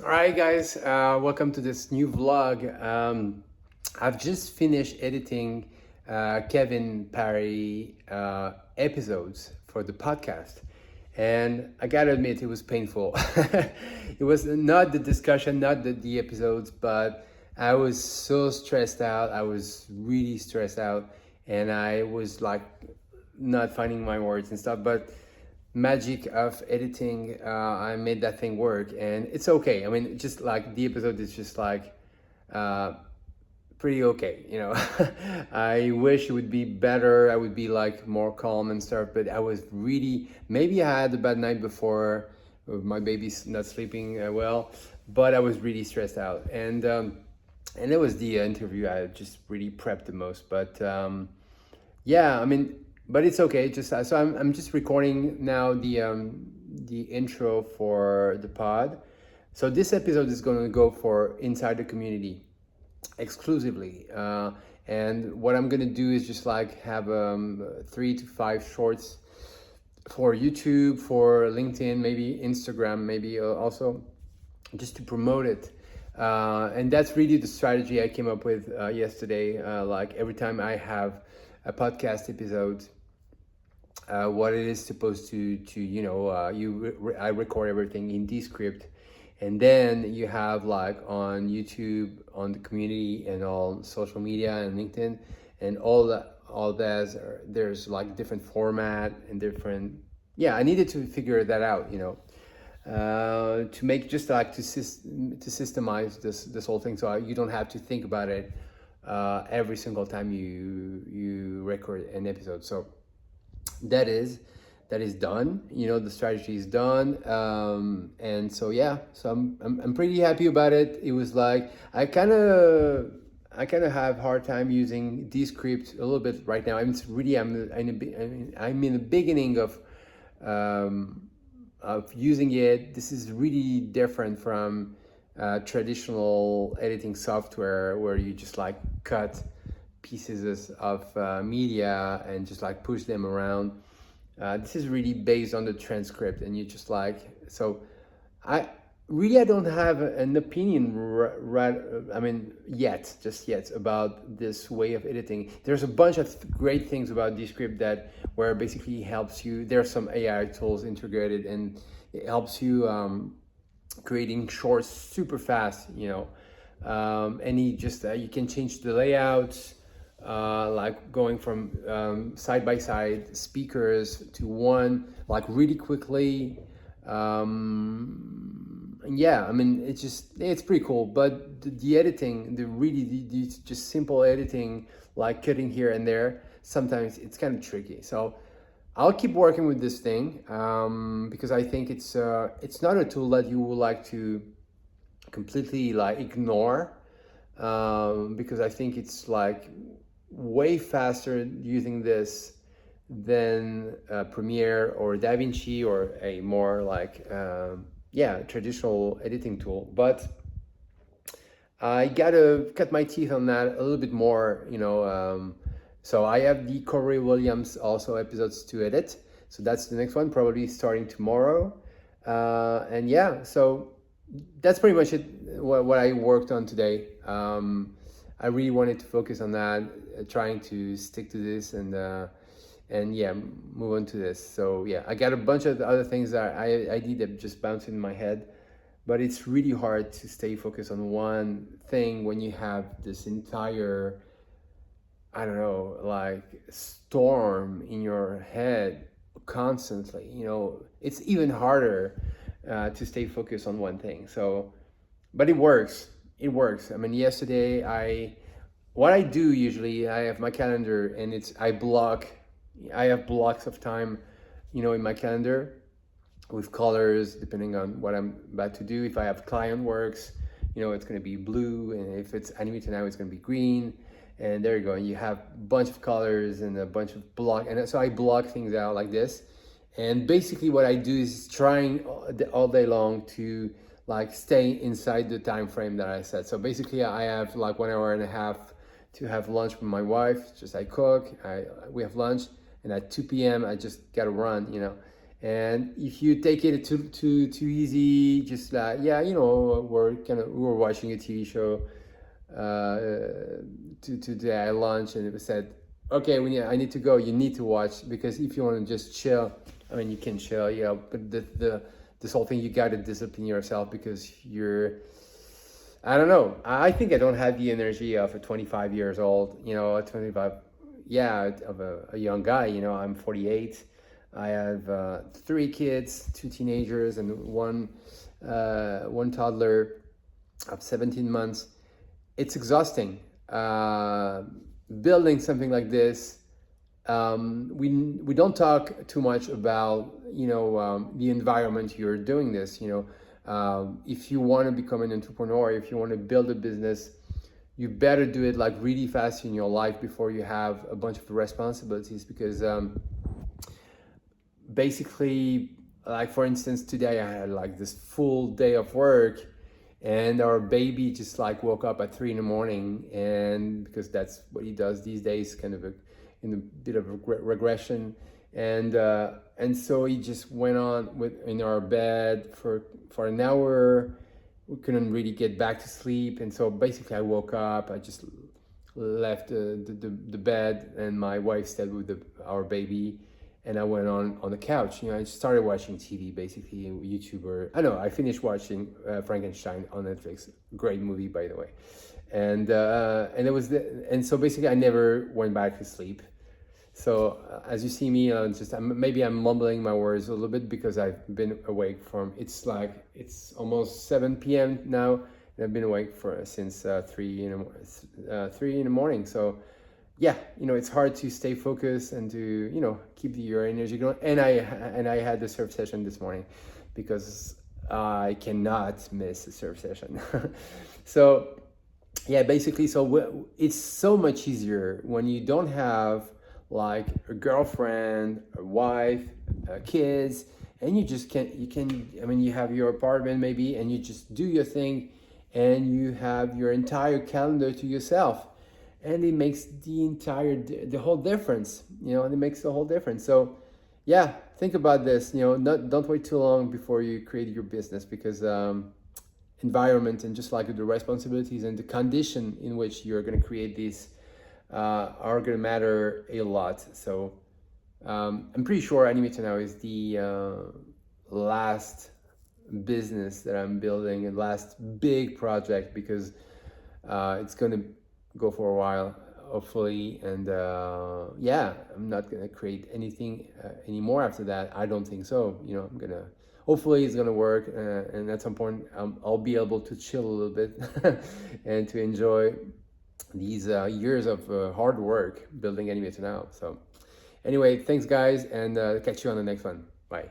All right, guys, welcome to this new vlog. I've just finished editing Kevin Parry episodes for the podcast, and I gotta admit it was painful. It was not the discussion, not the episodes, but I was so stressed out. I was really stressed out, and I was like not finding my words and stuff. But magic of editing, I made that thing work, and it's okay. I mean, just like the episode is just like uh, pretty okay, you know. I wish it would be better. I would be like more calm and stuff, but I was really, maybe I had a bad night before, my baby's not sleeping well, but I was really stressed out, and it was the interview I just really prepped the most. But yeah, I mean, but it's okay. Just so I'm just recording now the intro for the pod. So this episode is going to go for inside the community exclusively. And what I'm going to do is just like have 3 to 5 shorts for YouTube, for LinkedIn, maybe Instagram, maybe also just to promote it. And that's really the strategy I came up with yesterday. Like every time I have a podcast episode, what it is supposed to I record everything in Descript, and then you have like on YouTube, on the community, and on social media and LinkedIn, and all that there's like different format and different. Yeah, I needed to figure that out, to make just like to systemize this whole thing, so you don't have to think about it every single time you record an episode. So that is done. The strategy is done, and so yeah. So I'm pretty happy about it. It was like I kind of have hard time using Descript a little bit right now. I mean, it's really I'm in the beginning of using it. This is really different from traditional editing software where you just like cut pieces of media and just like push them around. This is really based on the transcript, and you just like, so I don't have an opinion just yet about this way of editing. There's a bunch of great things about Descript that where basically helps you. There's some AI tools integrated, and it helps you creating shorts super fast, and you can change the layouts, like going from side by side speakers to one, like really quickly. Yeah, I mean, it's pretty cool. But the editing, the just simple editing, like cutting here and there, sometimes it's kind of tricky. So I'll keep working with this thing, because I think it's not a tool that you would like to completely like ignore, because I think it's like way faster using this than Premiere or DaVinci or a more like traditional editing tool. But I gotta cut my teeth on that a little bit more, so I have the Corey Williams also episodes to edit. So that's the next one, probably starting tomorrow. And yeah, so that's pretty much it, what I worked on today. I really wanted to focus on that, trying to stick to this, and yeah, move on to this. So yeah, I got a bunch of other things that I did that just bounced in my head, but it's really hard to stay focused on one thing when you have this entire, I don't know, like storm in your head constantly. It's even harder to stay focused on one thing. So, but it works. It works. I mean, yesterday what I do usually, I have my calendar, and I have blocks of time, in my calendar with colors depending on what I'm about to do. If I have client works, it's going to be blue, and if it's animated now, it's going to be green. And there you go. And you have a bunch of colors and a bunch of block. And so I block things out like this. And basically what I do is trying all day long to like stay inside the time frame that I set. So basically I have like 1.5 hours to have lunch with my wife. Just I cook, we have lunch, and at 2 p.m. I just gotta run, And if you take it too easy, just like, yeah, we were watching a TV show today at lunch, and it was said, okay, I need to go. You need to watch, because if you want to just chill, I mean, you can chill, but this whole thing, you got to discipline yourself, because I don't know. I think I don't have the energy of a 25 years old, a 25, yeah, of a young guy. I'm 48. I have 3 kids, 2 teenagers, and one toddler of 17 months. It's exhausting. Building something like this, we don't talk too much about the environment you're doing this. If you want to become an entrepreneur, if you want to build a business, you better do it like really fast in your life before you have a bunch of responsibilities, because basically, like for instance, today I had like this full day of work, and our baby just like woke up at 3 in the morning, and because that's what he does these days, kind of in a bit of a regression, and so he just went on in our bed for an hour. We couldn't really get back to sleep, and so basically I woke up. I just left the bed, and my wife stayed with our baby, and I went on the couch. I started watching TV, basically, YouTuber. I finished watching Frankenstein on Netflix. Great movie, by the way. And and so basically I never went back to sleep. So as you see me, maybe I'm mumbling my words a little bit, because I've been awake it's almost 7 p.m. now, and I've been awake since 3 in the morning. So yeah, it's hard to stay focused and to keep your energy going. And I had the surf session this morning, because I cannot miss a surf session. So yeah, basically, so it's so much easier when you don't have like a girlfriend, a wife, kids, and you have your apartment maybe, and you just do your thing, and you have your entire calendar to yourself, and it makes the whole difference. It makes the whole difference. So yeah, think about this. Don't wait too long before you create your business, because environment, and just like the responsibilities and the condition in which you're going to create these are going to matter a lot. So I'm pretty sure Animator Now is the last business that I'm building, and last big project, because it's going to go for a while, hopefully. And yeah, I'm not going to create anything anymore after that. I don't think so. Hopefully it's going to work, and at some point I'll be able to chill a little bit and to enjoy these years of hard work building Animator Now. So anyway, thanks guys, and catch you on the next one. Bye.